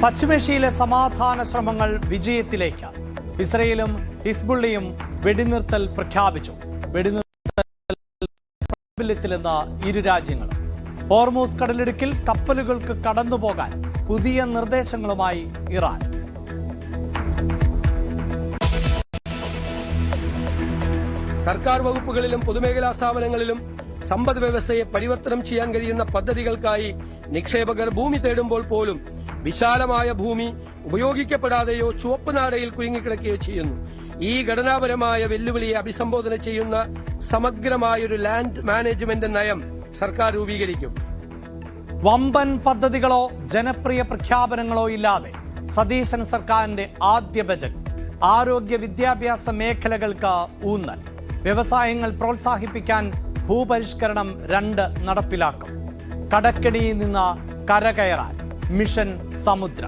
പശ്ചിമേഷ്യയിലെ സമാധാന ശ്രമങ്ങൾ വിജയത്തിലേക്ക്. ഇസ്രയേലും ഹിസ്ബുള്ളയും വെടിനിർത്തൽ പ്രഖ്യാപിച്ചു. വെടിനിർത്തലിലെന്ന് ഇരു രാജ്യങ്ങളും. ഹോർമൂസ് കടലിടുക്കിൽ കപ്പലുകൾക്ക് കടന്നുപോകാൻ പുതിയ നിർദ്ദേശങ്ങളുമായി ഇറാൻ. സർക്കാർ വകുപ്പുകളിലും പൊതുമേഖലാ സ്ഥാപനങ്ങളിലും സമ്പദ് വ്യവസ്ഥയെ പരിവർത്തനം ചെയ്യാൻ കഴിയുന്ന പദ്ധതികൾക്കായി നിക്ഷേപകർ ഭൂമി തേടുമ്പോൾ പോലും വിശാലമായ ഭൂമി ഉപയോഗിക്കപ്പെടാതെയോ ചുവപ്പ് നാടയിൽ കുരുങ്ങിക്കിടക്കുകയോ ചെയ്യുന്നു. ഈ ഘടനാപരമായ വെല്ലുവിളിയെ അഭിസംബോധന ചെയ്യുന്ന സമഗ്രമായൊരു ലാൻഡ് മാനേജ്മെന്റ് നയം സർക്കാർ രൂപീകരിക്കും. വമ്പൻ പദ്ധതികളോ ജനപ്രിയ പ്രഖ്യാപനങ്ങളോ ഇല്ലാതെ സതീശൻ സർക്കാരിന്റെ ആദ്യ ബജറ്റ്. ആരോഗ്യ വിദ്യാഭ്യാസ മേഖലകൾക്ക് ഊന്നൽ. വ്യവസായങ്ങൾ പ്രോത്സാഹിപ്പിക്കാൻ ഭൂപരിഷ്കരണം 2 നടപ്പിലാക്കും. കടക്കെണിയിൽ നിന്ന് കരകയറാൻ മിഷൻ സമുദ്ര.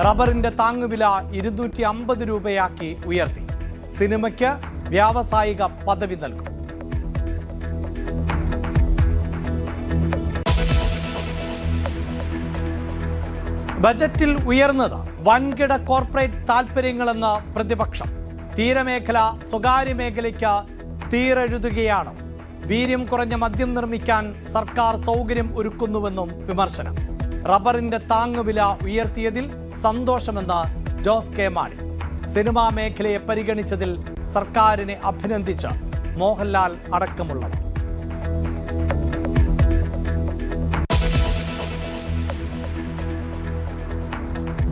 റബ്ബറിന്റെ താങ്ങുവില 250 രൂപയാക്കി ഉയർത്തി. സിനിമയ്ക്ക് വ്യാവസായിക പദവി നൽകും. ബജറ്റിൽ ഉയർന്നത് വൻകിട കോർപ്പറേറ്റ് താൽപര്യങ്ങളെന്ന് പ്രതിപക്ഷം. തീരമേഖല സ്വകാര്യ മേഖലയ്ക്ക് തീരെഴുതുകയാണ്. വീര്യം കുറഞ്ഞ മദ്യം നിർമ്മിക്കാൻ സർക്കാർ സൗകര്യം ഒരുക്കുന്നുവെന്നും വിമർശനം. റബ്ബറിന്റെ താങ്ങുവില ഉയർത്തിയതിൽ സന്തോഷമെന്ന് ജോസ് കെ മാണി. സിനിമാ മേഖലയെ പരിഗണിച്ചതിൽ സർക്കാരിനെ അഭിനന്ദിച്ച് മോഹൻലാൽ അടക്കമുള്ളവർ.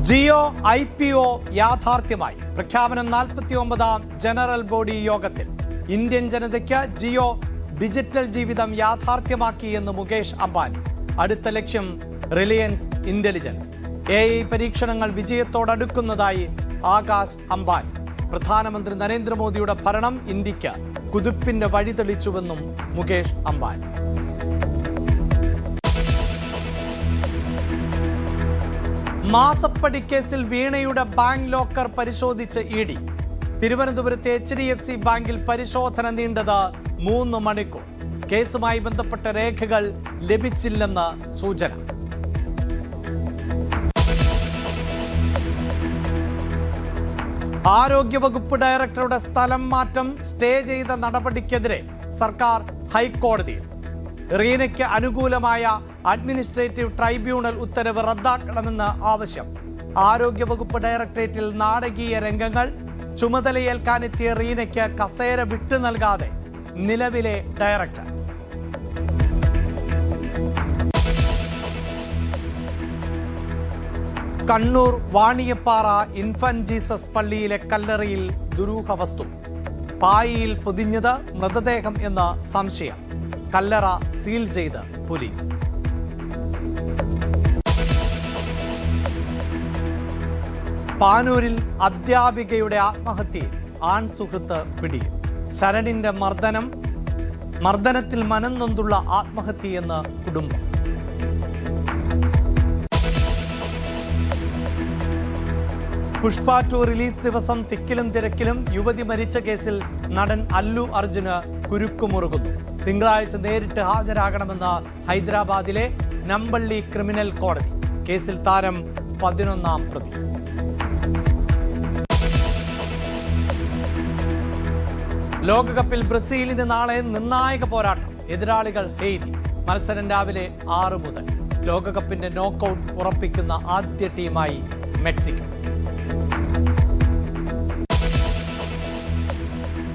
ജിയോ IPO യാഥാർത്ഥ്യമായി. പ്രഖ്യാപനം 49ാം ജനറൽ ബോഡി യോഗത്തിൽ. ഇന്ത്യൻ ജനതയ്ക്ക് ജിയോ ഡിജിറ്റൽ ജീവിതം യാഥാർത്ഥ്യമാക്കിയെന്ന് മുകേഷ് അംബാനി. അടുത്ത ലക്ഷ്യം റിലയൻസ് ഇന്റലിജൻസ്. AI പരീക്ഷണങ്ങൾ വിജയത്തോടടുക്കുന്നതായി ആകാശ് അംബാനി. പ്രധാനമന്ത്രി നരേന്ദ്രമോദിയുടെ ഭരണം ഇന്ത്യക്ക് കുതിപ്പിന്റെ വഴി തെളിച്ചുവെന്നും മുകേഷ് അംബാനി. മാസപ്പടി കേസിൽ വീണയുടെ ബാങ്ക് ലോക്കർ പരിശോധിച്ച് ED. തിരുവനന്തപുരത്തെ HDFC ബാങ്കിൽ പരിശോധന നീണ്ടത് 3 മണിക്കൂർ. കേസുമായി ബന്ധപ്പെട്ട രേഖകൾ ലഭിച്ചില്ലെന്ന് സൂചന. ആരോഗ്യവകുപ്പ് ഡയറക്ടറുടെ സ്ഥലം മാറ്റം സ്റ്റേ ചെയ്ത നടപടിക്കെതിരെ സർക്കാർ ഹൈക്കോടതിയിൽ. റീനയ്ക്ക് അനുകൂലമായ അഡ്മിനിസ്ട്രേറ്റീവ് ട്രൈബ്യൂണൽ ഉത്തരവ് റദ്ദാക്കണമെന്ന് ആവശ്യം. ആരോഗ്യവകുപ്പ് ഡയറക്ടറേറ്റിൽ നാടകീയ രംഗങ്ങൾ. ചുമതലയേൽക്കാനെത്തിയ റീനയ്ക്ക് കസേര വിട്ടു നൽകാതെ നിലവിലെ director. Kannur Vaniyappara infant Jesus പള്ളിയിലെ കല്ലറയിൽ ദുരൂഹ വസ്തു. പായിയിൽ പൊതിഞ്ഞത് മൃതദേഹം എന്ന സംശയം. കല്ലറ സീൽ ചെയ്ത് പോലീസ്. പാനൂരിൽ അധ്യാപികയുടെ ആത്മഹത്യയിൽ ആൺ സുഹൃത്ത് പിടിയിൽ. ശരണിന്റെ മർദ്ദനത്തിൽ മനംനൊന്തുള്ള ആത്മഹത്യയെന്ന് കുടുംബം. പുഷ്പ 2 റിലീസ് ദിവസം തിക്കിലും തിരക്കിലും. യുവതി മരിച്ച കേസിൽ നടൻ അല്ലു അർജുന് കുരുക്കുമുറുകുന്നു. തിങ്കളാഴ്ച നേരിട്ട് ഹാജരാകണമെന്ന് ഹൈദരാബാദിലെ നമ്പള്ളി ക്രിമിനൽ കോടതി. കേസിൽ താരം 11ാം പ്രതി. ലോകകപ്പിൽ ബ്രസീലിന് നാളെ നിർണായക പോരാട്ടം. എതിരാളികൾ ഹെയ്തി. മത്സരം രാവിലെ 6 മുതൽ. ലോകകപ്പിന്റെ നോക്കൌട്ട് ഉറപ്പിക്കുന്ന ആദ്യ ടീമായി മെക്സിക്കോ.